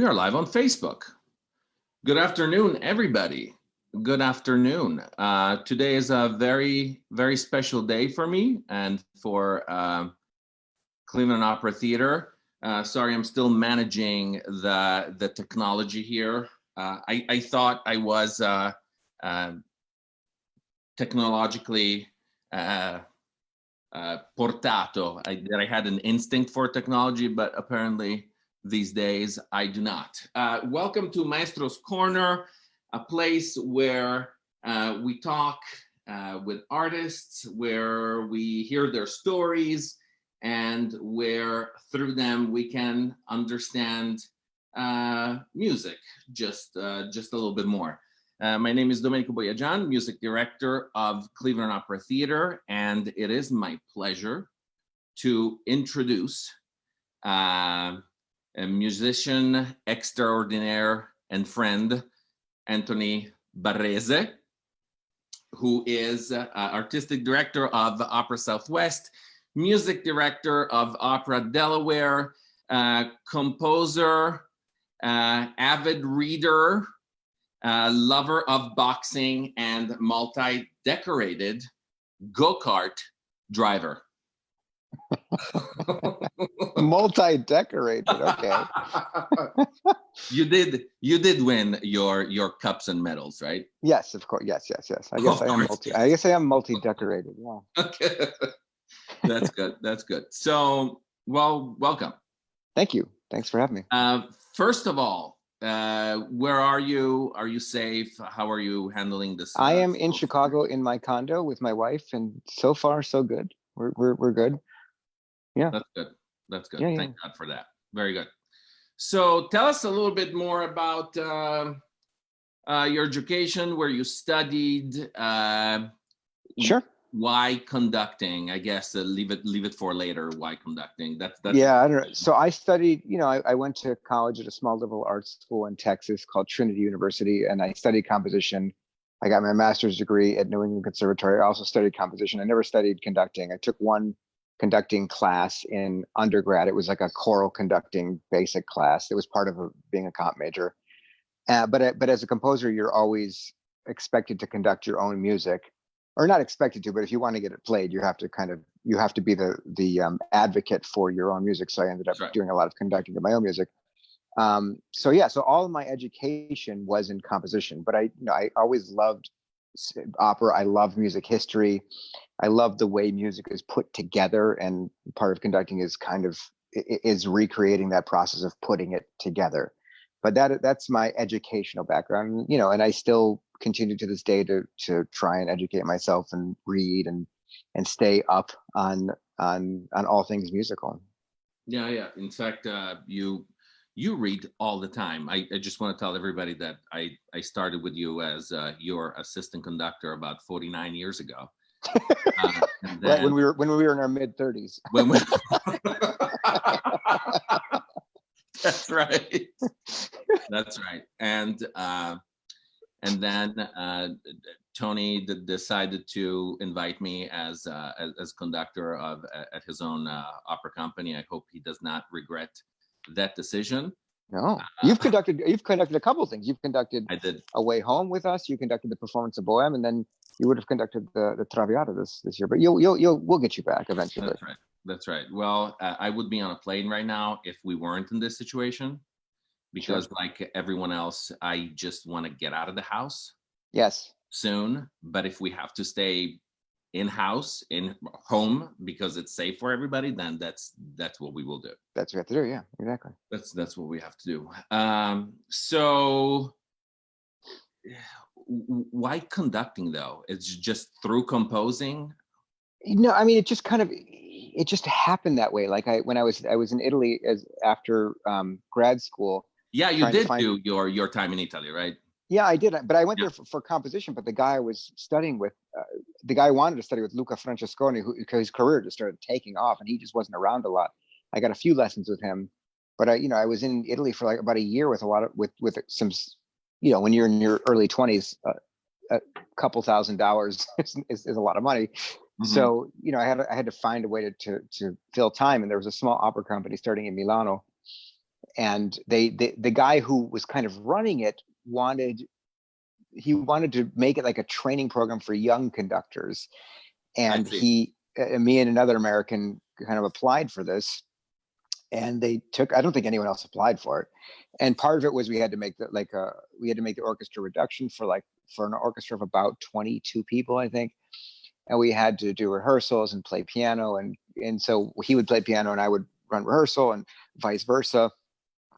We are live on Facebook. Good afternoon, everybody. Good afternoon. Today is a very, very special day for me and for Cleveland Opera Theater. Sorry, I'm still managing the technology here. I thought I was technologically portato, that I had an instinct for technology, but apparently these days I do not. Welcome to Maestro's Corner, a place where we talk with artists, where we hear their stories, and where through them we can understand music just a little bit more. My name is Domenico Boyajan, music director of Cleveland Opera Theater, and it is my pleasure to introduce a musician extraordinaire and friend, Anthony Barrese, who is artistic director of Opera Southwest, music director of Opera Delaware, composer, avid reader, lover of boxing, and multi-decorated go-kart driver. Multi-decorated, okay. You did win your cups and medals, right? Yes, of course. Yes. I guess I am multi-decorated. Yeah. Okay. That's good. That's good. So, well, welcome. Thank you. Thanks for having me. First of all, where are you? Are you safe? How are you handling this? I am in Chicago in my condo with my wife, and so far so good. We're good. Yeah. That's good. That's good. Yeah, Thank God for that. Very good. So tell us a little bit more about your education, where you studied. Sure. Why conducting? I guess leave it for later. Why conducting? That's yeah. I don't know. So I studied. I went to college at a small liberal arts school in Texas called Trinity University, and I studied composition. I got my master's degree at New England Conservatory. I also studied composition. I never studied conducting. I took one conducting class in undergrad. It was like a choral conducting basic class. It was part of being a comp major. But as a composer, you're always expected to conduct your own music, or not expected to, but if you want to get it played, you have to be the advocate for your own music. So I ended up doing a lot of conducting of my own music. So all of my education was in composition, but I always loved opera. I love music history. I love the way music is put together, and part of conducting is recreating that process of putting it together. But that's my educational background, and I still continue to this day to try and educate myself and read and stay up on all things musical. Yeah. In fact, you read all the time. I just want to tell everybody that I started with you as your assistant conductor about 49 years ago. Right, when we were in our mid-30s. That's right. That's right. And then Tony decided to invite me as conductor at his own opera company. I hope he does not regret that decision. No, you've conducted a couple of things. You've conducted I did A Way Home with us. You conducted the performance of Bohème, and then you would have conducted the Traviata this year. But we'll get you back eventually. That's right. Well, I would be on a plane right now if we weren't in this situation, because like everyone else, I just want to get out of the house. Yes. Soon, but if we have to stay in home because it's safe for everybody, then that's what we will do. That's what we have to do. Yeah, exactly. That's what we have to do. So why conducting though? It's just through composing? No, I mean it just happened that way. Like when I was in Italy after grad school. Yeah, you did do your time in Italy, right? Yeah, I did, but I went there for composition. But the guy I was studying with, the guy I wanted to study with, Luca Francesconi, because his career just started taking off, and he just wasn't around a lot. I got a few lessons with him, but I was in Italy for like about a year with some, when you're in your early 20s, a couple $1,000 is a lot of money. Mm-hmm. So I had to find a way to fill time, and there was a small opera company starting in Milano. And the guy who was kind of running it wanted to make it like a training program for young conductors. I And see. me and another American kind of applied for this, and I don't think anyone else applied for it. And part of it was we had to make the orchestra reduction for an orchestra of about 22 people, I think. And we had to do rehearsals and play piano, and so he would play piano and I would run rehearsal, and vice versa.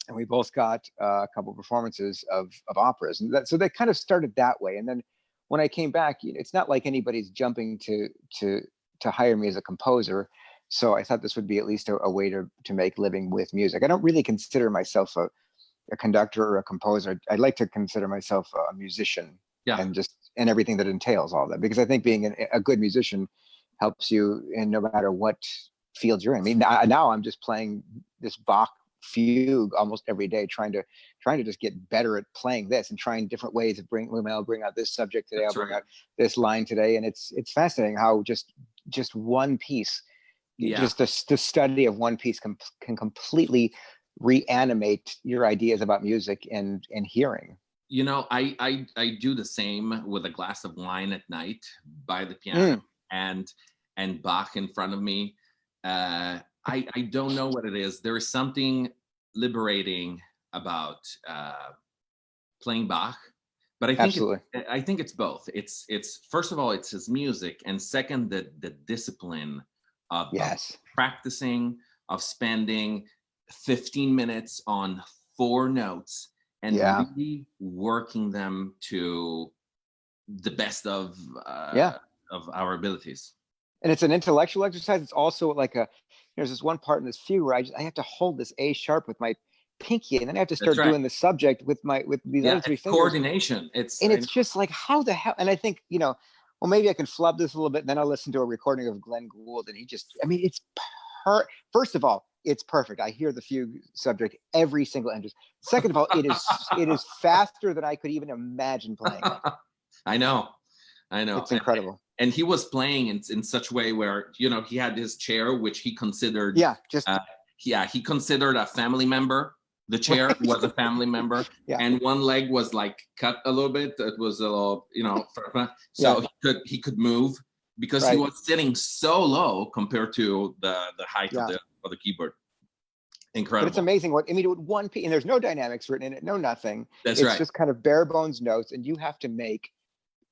And we both got a couple of performances of operas, and so that kind of started that way. And then when I came back, it's not like anybody's jumping to hire me as a composer. So I thought this would be at least a way to make living with music. I don't really consider myself a conductor or a composer. I'd like to consider myself a musician, Yeah. and everything that entails all that, because I think being a good musician helps you in no matter what field you're in. I mean, now I'm just playing this Bach fugue almost every day, trying to just get better at playing this, and trying different ways of I'll bring out this subject today. That's I'll bring right. out this line today. And it's fascinating how just one piece, Yeah. just the study of one piece can completely reanimate your ideas about music and hearing. I do the same with a glass of wine at night by the piano, and Bach in front of me. I don't know what it is. There is something liberating about playing Bach, but Absolutely. I think it's both. It's first of all, it's his music, and second, the discipline of Yes. practicing, of spending 15 minutes on 4 notes and Yeah. really working them to the best of our abilities. And it's an intellectual exercise. It's also like there's this one part in this fugue where I have to hold this A sharp with my pinky, and then I have to That's start right. doing the subject with these other 3 It's fingers. coordination. It's Just like, how the hell? And I think, well, maybe I can flub this a little bit, and then I'll listen to a recording of Glenn Gould, and it's first of all, it's perfect. I hear the fugue subject every single interest. Second of all, it is faster than I could even imagine playing it. I know. It's incredible. And he was playing in such a way where, he had his chair, which he considered, he considered a family member. The chair Right. was a family member, and one leg was like cut a little bit. It was a little, so he could move because he was sitting so low compared to the height of the keyboard. Incredible. But it's amazing with one piece, and there's no dynamics written in it, no nothing. It's right. Just kind of bare bones notes, and you have to make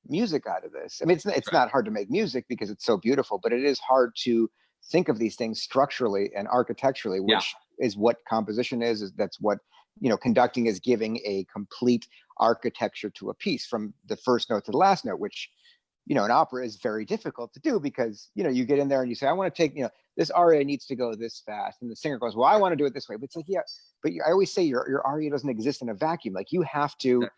music out of this. I mean, it's not hard to make music because it's so beautiful, but it is hard to think of these things structurally and architecturally, which is what composition is. That's what, conducting is, giving a complete architecture to a piece from the first note to the last note, which, in opera is very difficult to do because, you get in there and you say, I want to take, this aria needs to go this fast. And the singer goes, well, I want to do it this way. But it's like, but I always say your aria doesn't exist in a vacuum. Like, you have to,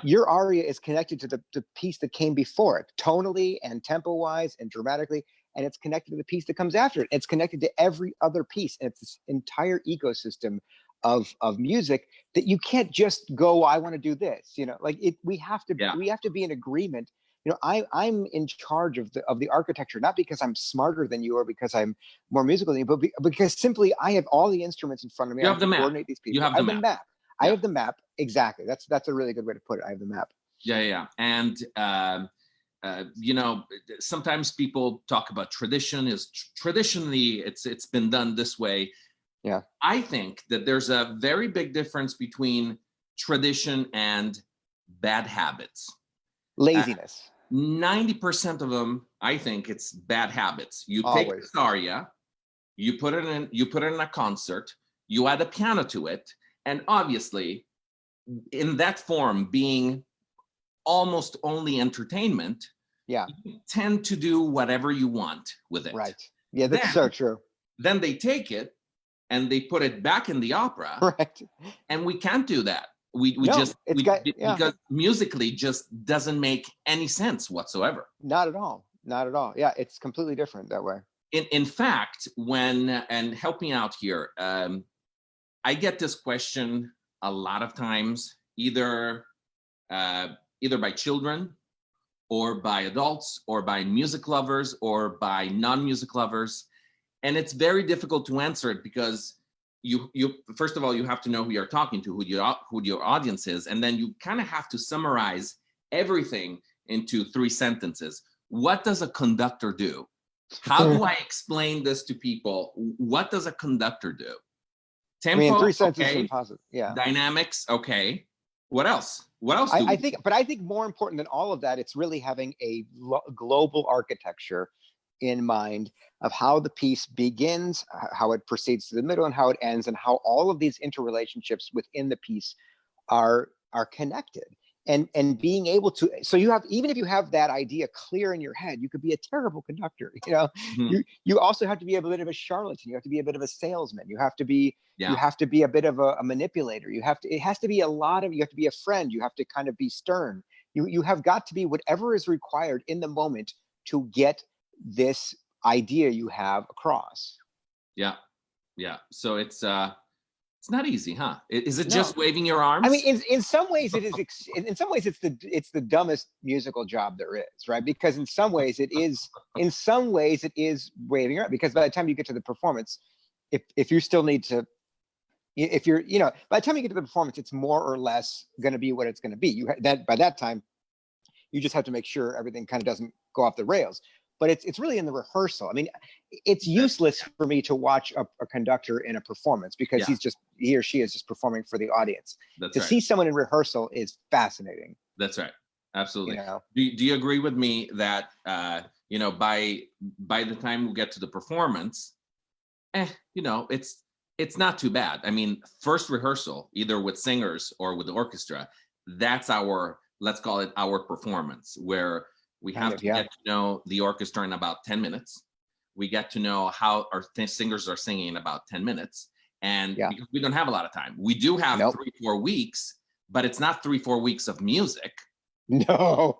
your aria is connected to the piece that came before it, tonally and tempo wise and dramatically. And it's connected to the piece that comes after it. It's connected to every other piece. And it's this entire ecosystem of music that you can't just go, I want to do this, we have to be in agreement. I'm in charge of the architecture, not because I'm smarter than you or because I'm more musical than you, but because simply I have all the instruments in front of me. You have the map. Coordinate these pieces. You have the map. I have the map. Exactly. That's a really good way to put it. I have the map. Yeah. And sometimes people talk about tradition. Traditionally it's been done this way. Yeah. I think that there's a very big difference between tradition and bad habits. Laziness. 90% of them, I think it's bad habits. You take this aria, you put it in a concert, you add a piano to it, and obviously, in that form being almost only entertainment, you tend to do whatever you want with it. Right. Yeah, that's so true. Then they take it and they put it back in the opera. Right. And we can't do that. Because musically just doesn't make any sense whatsoever. Not at all. Yeah, it's completely different that way. In fact, and help me out here, I get this question a lot of times, either by children or by adults or by music lovers or by non-music lovers. And it's very difficult to answer it because you first of all, you have to know who you're talking to, who your audience is, and then you kind of have to summarize everything into 3 sentences. What does a conductor do? How do I explain this to people? What does a conductor do? Tempo, in 3 sentences, okay. impossible. Yeah. Dynamics, okay. What else? What else? I think more important than all of that, it's really having a global architecture in mind of how the piece begins, how it proceeds to the middle, and how it ends, and how all of these interrelationships within the piece are connected. And being able to, so you have, even if you have that idea clear in your head, you could be a terrible conductor. You also have to be a bit of a charlatan. You have to be a bit of a salesman. You have to be a bit of a manipulator. It has to be a lot of, you have to be a friend. You have to kind of be stern. You have got to be whatever is required in the moment to get this idea you have across. Yeah. So it's not easy, huh? Is it just waving your arms? I mean, in some ways it is. In some ways, it's the dumbest musical job there is, right? Because in some ways it is. In some ways it is waving your arms. Because by the time you get to the performance, if you still need to, if you're, by the time you get to the performance, it's more or less going to be what it's going to be. By that time, you just have to make sure everything kind of doesn't go off the rails. But it's really in the rehearsal. I mean, it's useless for me to watch a conductor in a performance because he or she is just performing for the audience. To see someone in rehearsal is fascinating. That's right. Absolutely. Do you agree with me that by the time we get to the performance, it's not too bad. I mean, first rehearsal, either with singers or with the orchestra, that's let's call it our performance, where we have to get to know the orchestra in about 10 minutes. We get to know how our singers are singing in about 10 minutes. And because we don't have a lot of time, we do have 3-4 weeks, but it's not 3-4 weeks of music. No.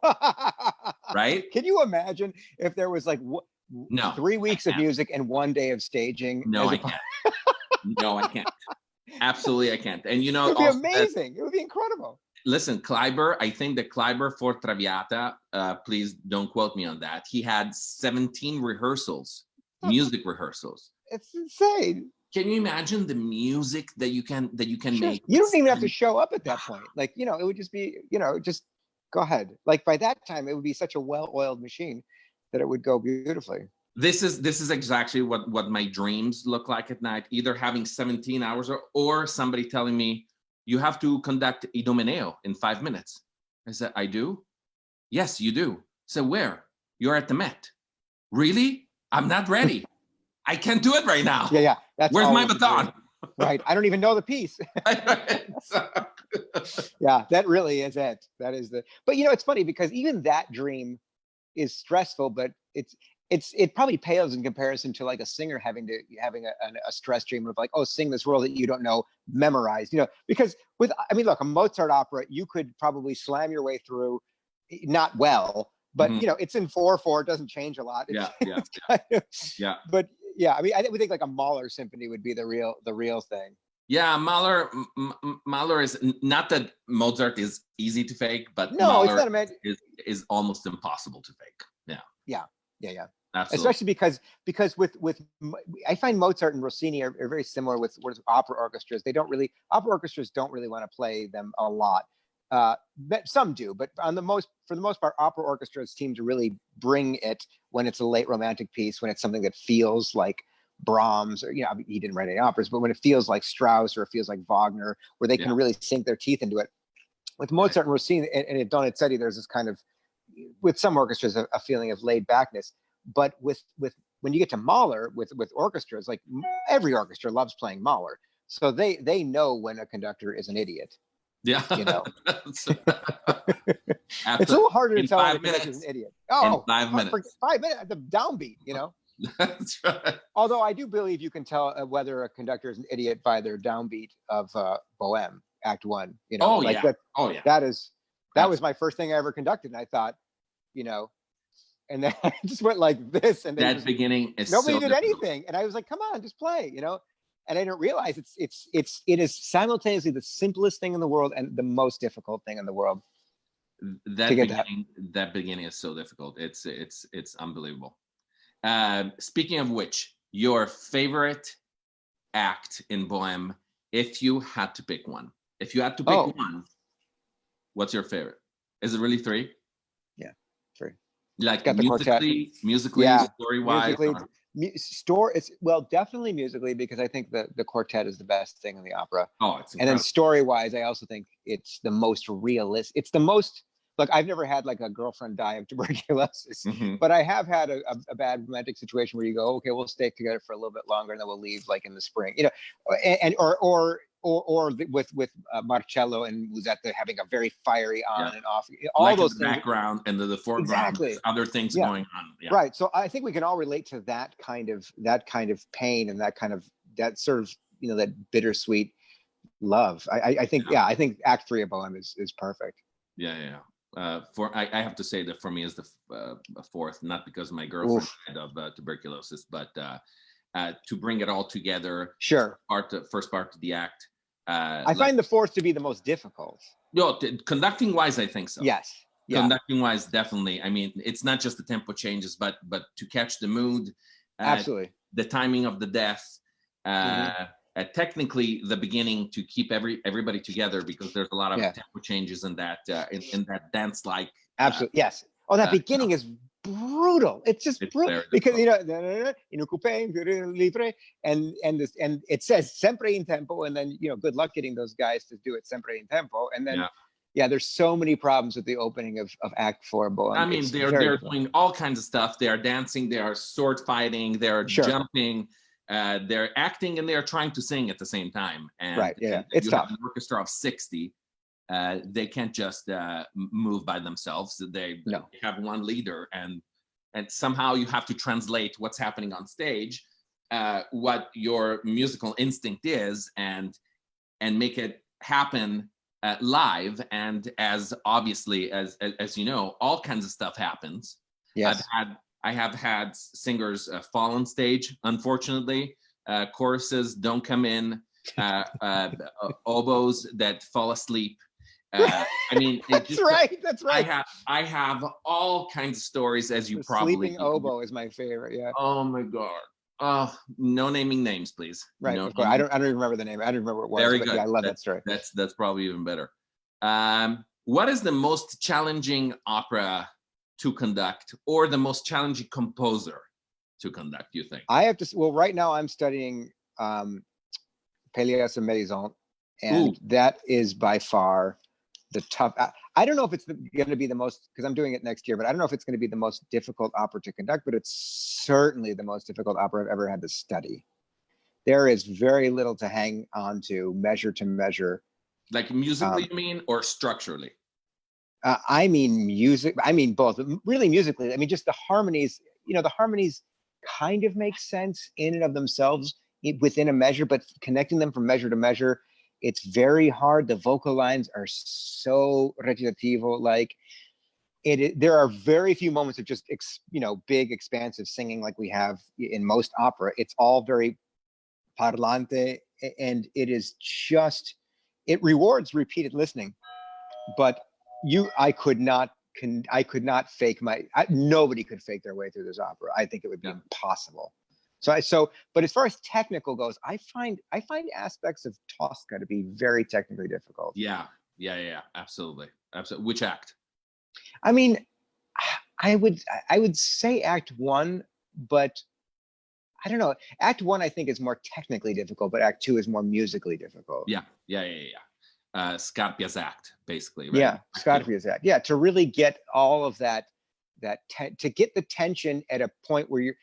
Right? Can you imagine if there was 3 weeks of music and 1 day of staging? No, I can't. No, I can't. Absolutely, I can't. And it would be amazing. It would be incredible. Listen, Kleiber, I think that Kleiber for Traviata, please don't quote me on that. He had 17 rehearsals, music rehersals. It's insane. Can you imagine the music that you can make? You don't even have to show up at that point. It would just be, just go ahead. By that time, it would be such a well-oiled machine that it would go beautifully. This is exactly what my dreams look like at night, either having 17 hours or somebody telling me, you have to conduct Idomeneo in 5 minutes. I said, I do? Yes, you do. So where? You're at the Met. Really? I'm not ready. I can't do it right now. Yeah. Where's my baton? Right. I don't even know the piece. Yeah, that really is it. That is but it's funny because even that dream is stressful, but it probably pales in comparison to a singer having a stress dream of sing this role that you don't know, memorized, because look, a Mozart opera, you could probably slam your way through, not well, but it's in 4/4, it doesn't change a lot. Yeah. But yeah, I would think a Mahler symphony would be the real thing. Yeah, Mahler is not that Mozart is easy to fake, but no, Mahler it's not is almost impossible to fake. Yeah. Absolutely. Especially because with I find Mozart and Rossini are very similar with opera orchestras. Opera orchestras don't really want to play them a lot. But some do, but for the most part, opera orchestras seem to really bring it when it's a late romantic piece, when it's something that feels like Brahms, or he didn't write any operas, but when it feels like Strauss or it feels like Wagner, where they can really sink their teeth into it. With Mozart and Rossini and Donizetti, there's this kind of, with some orchestras, a feeling of laid backness. But with when you get to Mahler with orchestras, every orchestra loves playing Mahler, so they know when a conductor is an idiot. Yeah, it's a little harder to tell when a conductor is an idiot. In 5 minutes. 5 minutes, the downbeat. That's right. Although I do believe you can tell whether a conductor is an idiot by their downbeat of Bohème, Act 1. That was my first thing I ever conducted, and I thought, and then I just went like this, and then that beginning is nobody so did difficult. anything, and I was like, "Come on, just play," And I didn't realize it is simultaneously the simplest thing in the world and the most difficult thing in the world. That beginning is so difficult. It's unbelievable. Speaking of which, your favorite act in Bohème if you had to pick one? If you had to pick one, what's your favorite? Is it really three? Yeah, three. Like Got the quartet. musically, Yeah, story-wise? It's well, definitely musically, because I think the quartet is the best thing in the opera. Oh, it's incredible. And then story-wise, I also think it's the most realistic. It's the most, look, I've never had like a girlfriend die of tuberculosis, but I have had a bad romantic situation where you go, okay, we'll stay together for a little bit longer and then we'll leave like in the spring, you know, and or with Marcello and Musetta having a very fiery on and off, all like those in the things. background and the foreground, there's other things going on. Yeah. Right. So I think we can all relate to that kind of pain and that sort of, you know, that bittersweet love. I think I think Act 3 of Bohème is perfect. Yeah. I have to say that for me is the fourth, not because my girlfriend died of tuberculosis, but to bring it all together. Sure. First part of the act. I find the fourth to be the most difficult. No, conducting wise, I think so. Yes. Yeah. Conducting wise, definitely. I mean, it's not just the tempo changes, but to catch the mood, absolutely, the timing of the death, technically the beginning to keep everybody together, because there's a lot of tempo changes in that in that dance like. Absolutely, yes. Oh, that beginning is brutal. It's just brutal because you know, in coupé libre, and it says sempre in tempo, and then, you know, good luck getting those guys to do it sempre in tempo, and then. Yeah, there's so many problems with the opening of Act 4 Bohème. I mean, they're doing all kinds of stuff. They are dancing, they are sword fighting, they are jumping, they're acting, and they are trying to sing at the same time. And, it's tough. Have an orchestra of 60. They can't just move by themselves. They have one leader, and somehow you have to translate what's happening on stage, what your musical instinct is, and make it happen. Live, and as obviously as you know, all kinds of stuff happens. Yes, I have had singers fall on stage. Unfortunately, choruses don't come in. Oboes that fall asleep. I mean, that's right. I have all kinds of stories, as you probably. Sleeping oboe is my favorite. Yeah. Oh my God. Oh, no naming names, please. Right, no of course. I don't even remember the name. I don't remember what it was. Very good. Yeah, I love that story. That's probably even better. What is the most challenging opera to conduct, or the most challenging composer to conduct, you think? I have to. Well, right now I'm studying Pélias and Mélisande, and that is by far the tough. I don't know if it's going to be the most, because I'm doing it next year, but I don't know if it's going to be the most difficult opera to conduct, but it's certainly the most difficult opera I've ever had to study. There is very little to hang on to measure. Like musically, you mean, or structurally? I mean music. I mean both. Really musically. I mean, just the harmonies. You know, the harmonies kind of make sense in and of themselves within a measure, but connecting them from measure to measure, it's very hard. The vocal lines are so recitativo, like there are very few moments of just, you know, big expansive singing like we have in most opera. It's all very parlante, and it rewards repeated listening. But I could not fake nobody could fake their way through this opera. I think it would be impossible. But as far as technical goes, I find aspects of Tosca to be very technically difficult. Yeah, absolutely. Which act? I mean, I would say Act 1, but I don't know. Act 1 I think is more technically difficult, but Act 2 is more musically difficult. Yeah. Scarpia's act, basically, right? Yeah, Scarpia's act. Yeah, to really get all of that to get the tension at a point where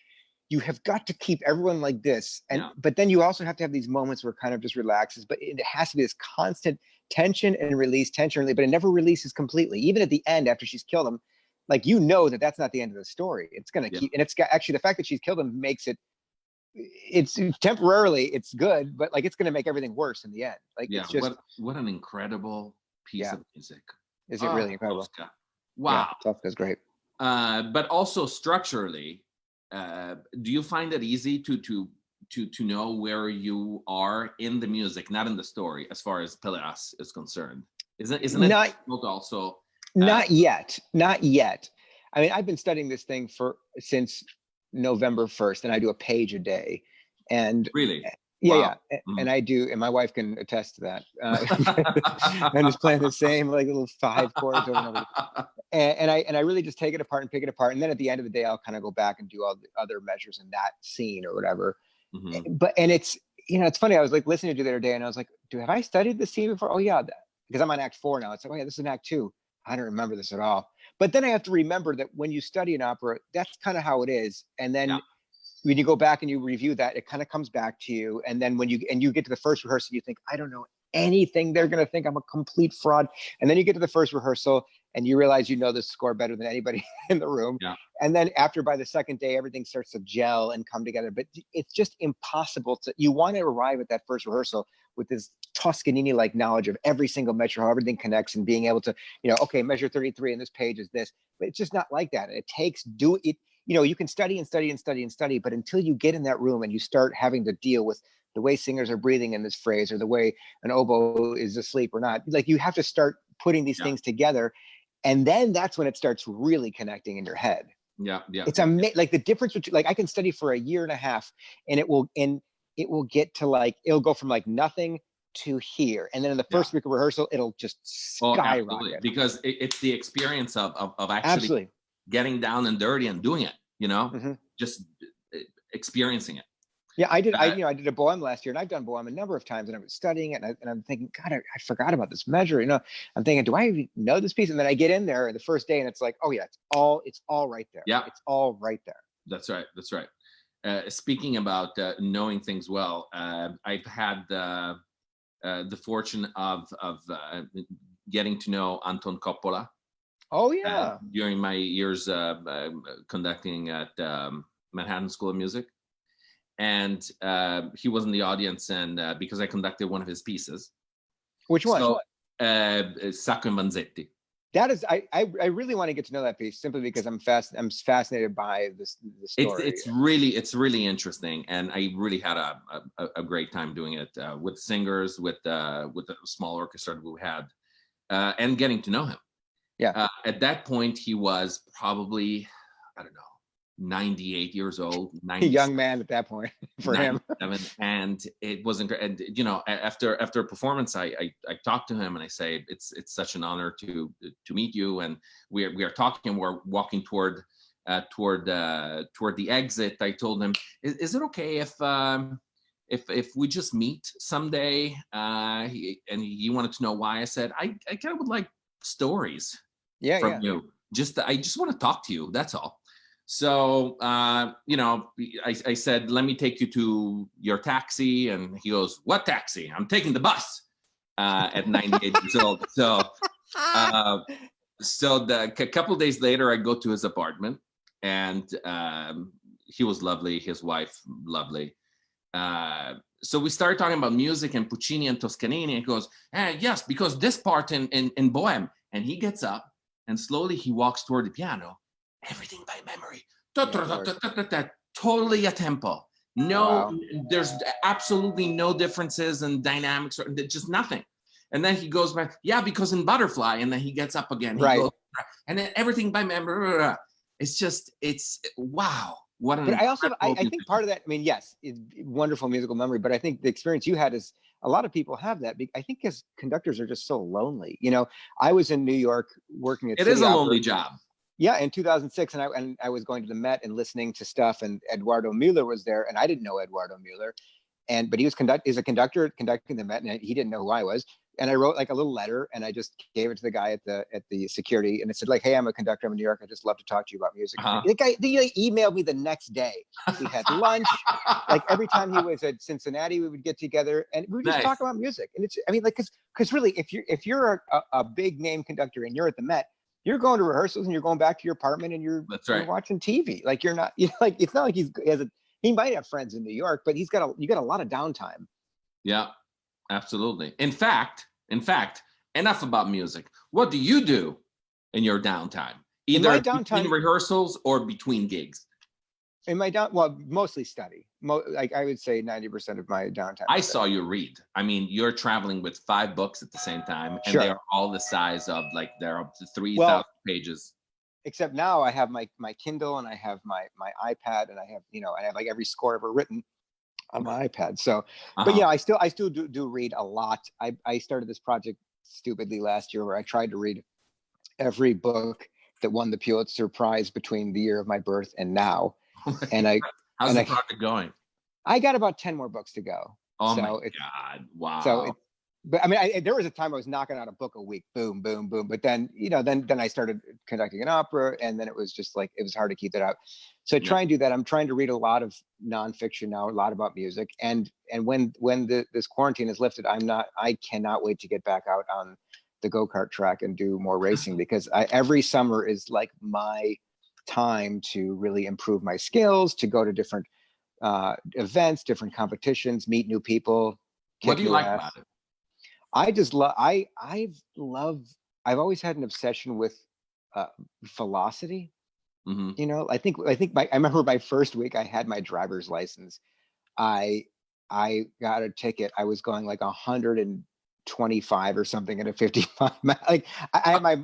you have got to keep everyone like this, but then you also have to have these moments where it kind of just relaxes, but it has to be this constant tension and release, but it never releases completely. Even at the end, after she's killed him, like, you know that's not the end of the story. It's going to keep, and it's got, actually, the fact that she's killed him makes it's temporarily it's good, but like, it's going to make everything worse in the end. Like, it's just what an incredible piece of music. Is it really incredible? Tosca. Wow, Tosca's great. But also structurally, do you find it easy to know where you are in the music, not in the story, as far as Pélias is concerned? Isn't it difficult also? Not yet. I mean, I've been studying this thing since November 1st, and I do a page a day. And really, Yeah. Mm. And I do, and my wife can attest to that. I'm just playing the same like little 5 chords over and over. And I really just take it apart and pick it apart. And then at the end of the day, I'll kind of go back and do all the other measures in that scene or whatever. And it's, it's funny. I was like listening to you the other day and I was like, have I studied this scene before? Oh yeah. Because I'm on act 4 now. It's like, oh yeah, this is an act 2. I don't remember this at all. But then I have to remember that when you study an opera, that's kind of how it is. And then when you go back and you review that, it kind of comes back to you. And then when you get to the first rehearsal, you think, I don't know anything. They're going to think I'm a complete fraud. And then you get to the first rehearsal and you realize you know the score better than anybody in the room. Yeah. And then by the second day, everything starts to gel and come together. But it's just impossible you want to arrive at that first rehearsal with this Toscanini-like knowledge of every single measure, how everything connects, and being able to, okay, measure 33 and this page is this. But it's just not like that. It takes you can study and study and study and study, but until you get in that room and you start having to deal with the way singers are breathing in this phrase or the way an oboe is asleep or not, like you have to start putting these things together. And then that's when it starts really connecting in your head. It's amazing. Like the difference between, like I can study for a year and a half and it will get to like, it'll go from like nothing to here. And then in the first week of rehearsal, it'll just skyrocket. Because it's the experience of actually Absolutely getting down and dirty and doing it, just experiencing it. Yeah, I did. I did a Bohème last year, and I've done Bohème a number of times, and I was studying it, and I'm thinking, God, I forgot about this measure. I'm thinking, do I even know this piece? And then I get in there the first day, and it's like, oh yeah, it's all right there. Yeah, it's all right there. That's right. Speaking about knowing things well, I've had the fortune of getting to know Anton Coppola. Oh yeah. During my years conducting at Manhattan School of Music. And he was in the audience, and because I conducted one of his pieces. Which one? So, Sacco and Vanzetti. That is, I really want to get to know that piece simply because I'm fascinated by the story. It's really interesting, and I really had a great time doing it with singers, with the small orchestra that we had, and getting to know him. Yeah. At that point, he was probably, I don't know, 98 years old. A young man at that point for him. And it wasn't. And after a performance, I talked to him and I say, it's such an honor to meet you. And we are talking. We're walking toward the exit. I told him, is it okay if we just meet someday? And he wanted to know why. I said, I kind of would like stories from you. I just want to talk to you. That's all. So, I said, let me take you to your taxi. And he goes, what taxi? I'm taking the bus at 98 years old. So, a couple of days later, I go to his apartment, and he was lovely. His wife, lovely. So we started talking about music and Puccini and Toscanini. He goes, yes, because this part in Bohème. And he gets up and slowly he walks toward the piano. Everything by memory. Totally a tempo. No, there's absolutely no differences in dynamics, or just nothing. And then he goes back, because in Butterfly, and then he gets up again. He goes, and then everything by memory. It's wow. What an But I think part of that, yes, it's wonderful musical memory, but I think the experience you had is a lot of people have that. I think as conductors are just so lonely. I was in New York working at It is a lonely job. Yeah, in 2006, and I was going to the Met and listening to stuff, and Eduardo Müller was there, and I didn't know Eduardo Müller, but he was a conductor conducting the Met, and he didn't know who I was. And I wrote like a little letter, and I just gave it to the guy at the security, and it said like, "Hey, I'm a conductor. I'm in New York. I just love to talk to you about music." The guy emailed me the next day. We had lunch. Like every time he was at Cincinnati, we would get together and we would just talk about music. And it's, because really, if you're a big name conductor and you're at the Met, you're going to rehearsals and you're going back to your apartment and you're watching TV. Like you're not, it's not like he might have friends in New York, but you got a lot of downtime. Yeah, absolutely. In fact, enough about music. What do you do in your downtime? Either between rehearsals or between gigs? Mostly study. Like I would say 90% of my downtime. I saw you read. You're traveling with 5 books at the same time, and they're all the size of they're up to 3,000 pages. Except now I have my Kindle, and I have my iPad, and I have like every score ever written. on my iPad. So, but Uh-huh. I still do read a lot. I started this project stupidly last year where I tried to read every book that won the Pulitzer Prize between the year of my birth and now. And I How's and the I project going? I got about 10 more books to go. Oh my So it's God. so Wow. it but I mean there was a time I was knocking out a book a week, boom, boom, boom. But then, then I started conducting an opera, and then it was just like it was hard to keep it out. So I Yeah. try and do that. I'm trying to read a lot of nonfiction now, a lot about music. And when this quarantine is lifted, I cannot wait to get back out on the go-kart track and do more racing, because every summer is like my time to really improve my skills, to go to different events, different competitions, meet new people, What do kick you new like ass. about it? I just love. I've always had an obsession with velocity. Hmm. I remember my first week I had my driver's license. I I got a ticket. I was going like 125 or something at a 55. Like I had my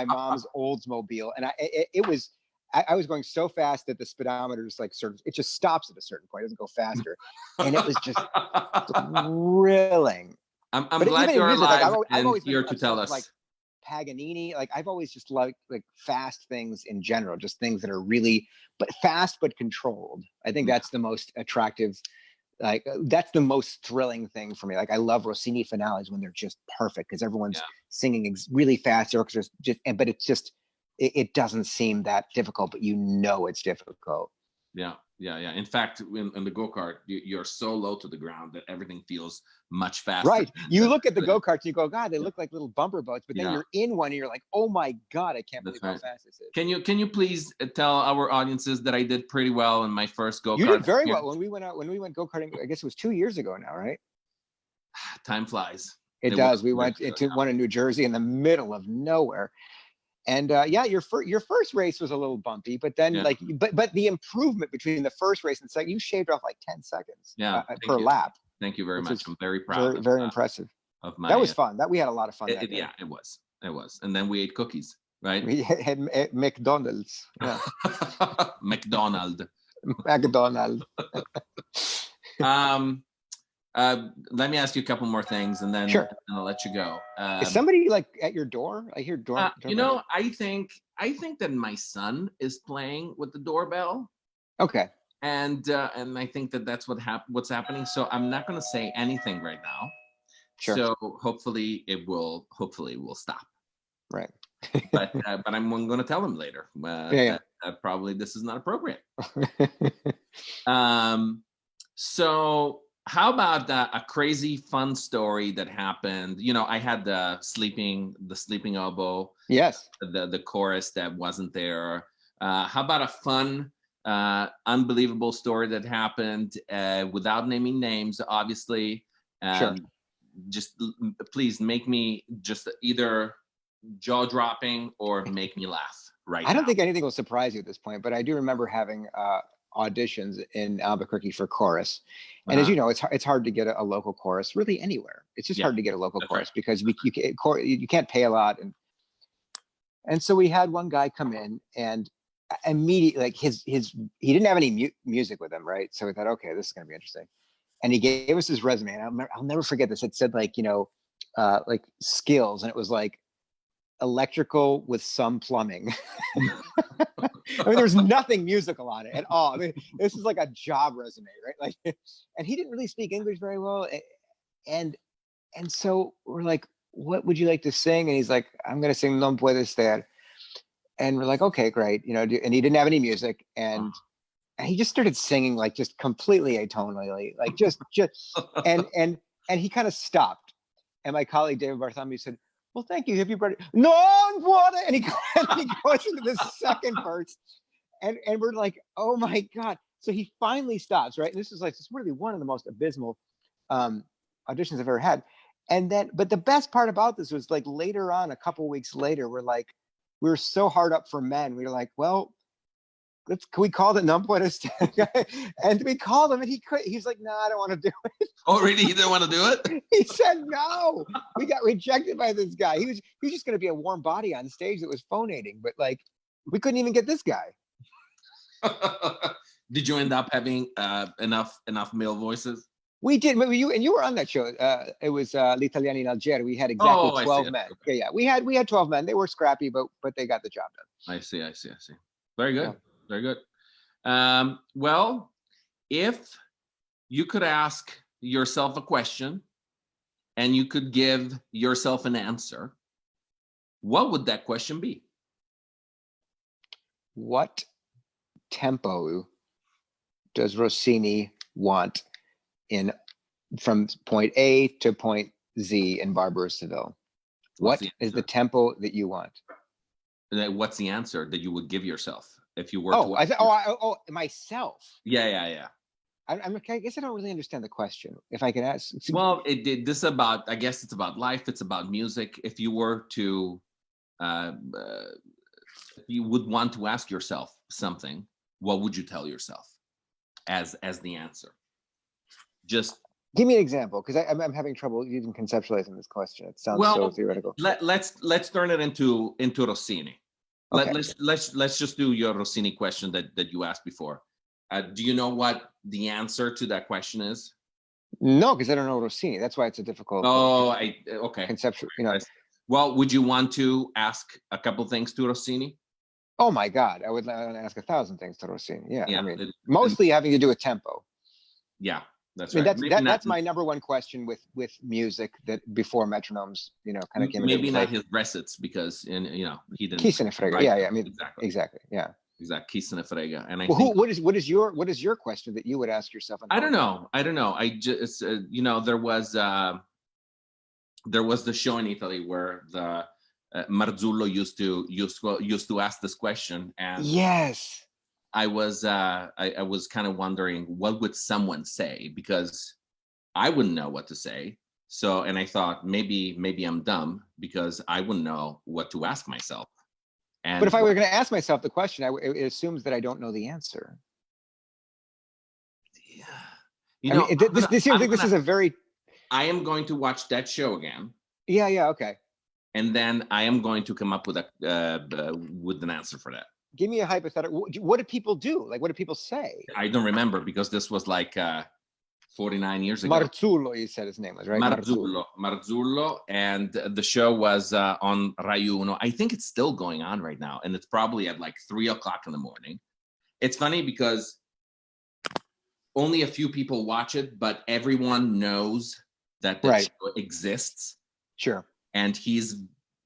mom's Oldsmobile, and it was. I was going so fast that the speedometer just like sort of it just stops at a certain point. It doesn't go faster, and it was just thrilling. I'm But glad even in you're music, like alive I've and always been here to tell obsessed with like us. Paganini. Like I've always just liked like fast things in general, just things that are really but fast but controlled. I think Yeah. that's the most attractive. Like that's the most thrilling thing for me. Like I love Rossini finales when they're just perfect because everyone's Yeah. singing really fast. The orchestra's but it's just it doesn't seem that difficult, but it's difficult. Yeah. Yeah. Yeah. In fact, in the go-kart, you're so low to the ground that everything feels much faster Right. You than look at the the, go-karts and you go, God, they yeah. look like little bumper boats, but then Yeah. you're in one and you're like, oh my God, I can't That's believe how right. fast this is. Can you please tell our audiences that I did pretty well in my first You go-kart did very well experience? when we went go-karting. I guess it was 2 years ago now, right? Time flies. It It was does. We 2 years went ago, into one in New Jersey in the middle of nowhere. And yeah, your first race was a little bumpy, but then yeah. like but the improvement between the first race and the second, you shaved off like 10 seconds Yeah. Thank per you. lap, Thank you very which much. was I'm very proud very, very impressive. of That my was fun. That we had a lot of fun that day. yeah, it was. It was. And then we ate cookies, right? We had McDonald's. Yeah. McDonald. McDonald's. Um let me ask you a couple more things and then Sure. I'll let you go. Is somebody like at your door? I hear doorbell. I think that my son is playing with the doorbell, Okay. and I think that that's what's happening. So I'm not going to say anything right now. Sure. So hopefully it will stop. Right. But I'm going to tell him later Yeah. that probably this is not appropriate. Yeah. So how about a crazy fun story that happened? I had the sleeping oboe, Yes. the chorus that wasn't there. How about a fun, unbelievable story that happened without naming names, obviously? Sure. Just please make me just either jaw dropping or make me laugh right I don't now. think anything will surprise you at this point, but I do remember having auditions in Albuquerque for chorus. And as Uh-huh. you know, it's hard to get a local chorus really anywhere. It's just Yeah, hard to get a local that's right. chorus because you can't pay a lot. And so we had one guy come in and immediately like he didn't have any music with him, right? So we thought, okay, this is going to be interesting. And he gave us his resume, and I'll never forget this. It said like like skills, and it was like electrical with some plumbing. I mean, there was nothing musical on it at all. I mean, this is like a job resume, right? Like, and he didn't really speak English very well, and so we're like, "What would you like to sing?" And he's like, "I'm going to sing "No Puede Ser." And we're like, "Okay, great," and he didn't have any music, and he just started singing like just completely atonally, like just and he kind of stopped. And my colleague David Bartholomew said, "Well, thank you. Have you brought it? No, what?" And he goes into the second verse, and we're like, "Oh my God!" So he finally stops, right? And this is really one of the most abysmal auditions I've ever had. And then, but the best part about this was like later on, a couple weeks later, we were so hard up for men. We were like, well, can we call the numbers? And we called him, and he's like, no, I don't want to do it. Oh, really? You didn't want to do it? He said no. We got rejected by this guy. He was just going to be a warm body on stage that was phonating, but like we couldn't even get this guy. Did you end up having enough male voices? We did. But you were on that show. It was L'Italiani in Algeria. We had exactly 12 men. Okay. Yeah. We had 12 men. They were scrappy, but they got the job done. I see. Very good. Yeah. Very good. Well, if you could ask yourself a question and you could give yourself an answer, what would that question be? What tempo does Rossini want from point A to point Z in Barber of Seville? What is the tempo that you want? What's the answer that you would give yourself if you were to myself. Yeah. I guess I don't really understand the question. If I could ask. Well, I guess it's about life. It's about music. If you were to, if you would want to ask yourself something, what would you tell yourself as the answer? Just give me an example, because I'm having trouble even conceptualizing this question. It sounds so theoretical. Let's turn it into Rossini. Okay. Let's just do your Rossini question that you asked before. Do you know what the answer to that question is? No, because I don't know Rossini. That's why it's a difficult. Okay. Conceptual. Well, would you want to ask a couple things to Rossini? Oh my God, I would ask 1,000 things to Rossini. Yeah. I mean, mostly having to do with tempo. Yeah. That's right. That's my number one question with music that before metronomes, kind of came. Maybe not his recits, because he didn't. Chi se ne frega. Yeah. I mean, exactly. Yeah. Exactly. Chi se ne frega. And what is your question that you would ask yourself? I don't know. I just there was the show in Italy where the Marzullo used to ask this question, and yes. I was kind of wondering, what would someone say, because I wouldn't know what to say. So, and I thought maybe I'm dumb because I wouldn't know what to ask myself. But if I were going to ask myself the question, it assumes that I don't know the answer. Yeah, this seems like this is a very. I am going to watch that show again. Yeah. Okay. And then I am going to come up with an answer for that. Give me a hypothetical. What do people do? Like, what do people say? I don't remember, because this was like 49 years ago. Marzullo, you said his name was, right? Marzullo. And the show was on Rai Uno. I think it's still going on right now. And it's probably at like 3:00 in the morning. It's funny because only a few people watch it, but everyone knows that the show exists. Sure. And he's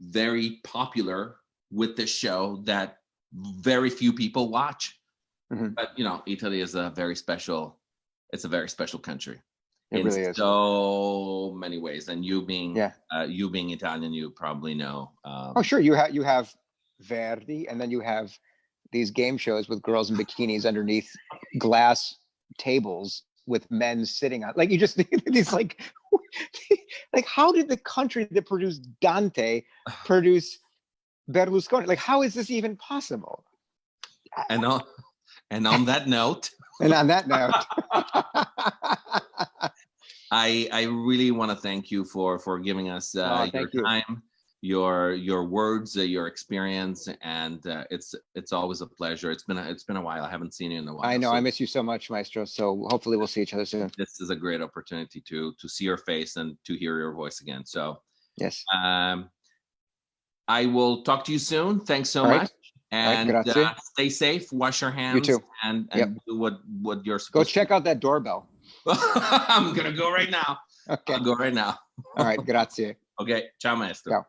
very popular with this show that very few people watch. Mm-hmm. But Italy is a very special country. It really is. So many ways. And you being Italian, you probably know. Sure. You have Verdi, and then you have these game shows with girls in bikinis underneath glass tables with men sitting on. Like, you just think these like how did the country that produced Dante produce Berlusconi? Like, how is this even possible? And on that note. I really want to thank you for giving us your time, your words, your experience, and it's always a pleasure. It's been a while. I haven't seen you in a while. I know. So I miss you so much, Maestro. So hopefully we'll see each other soon. This is a great opportunity to see your face and to hear your voice again. So yes. I will talk to you soon. Thanks so much. And stay safe. Wash your hands. You too. And do what you're supposed to. Go check out that doorbell. I'm gonna go right now. Okay. I'll go right now. All right. Grazie. Okay. Ciao, Maestro. Ciao.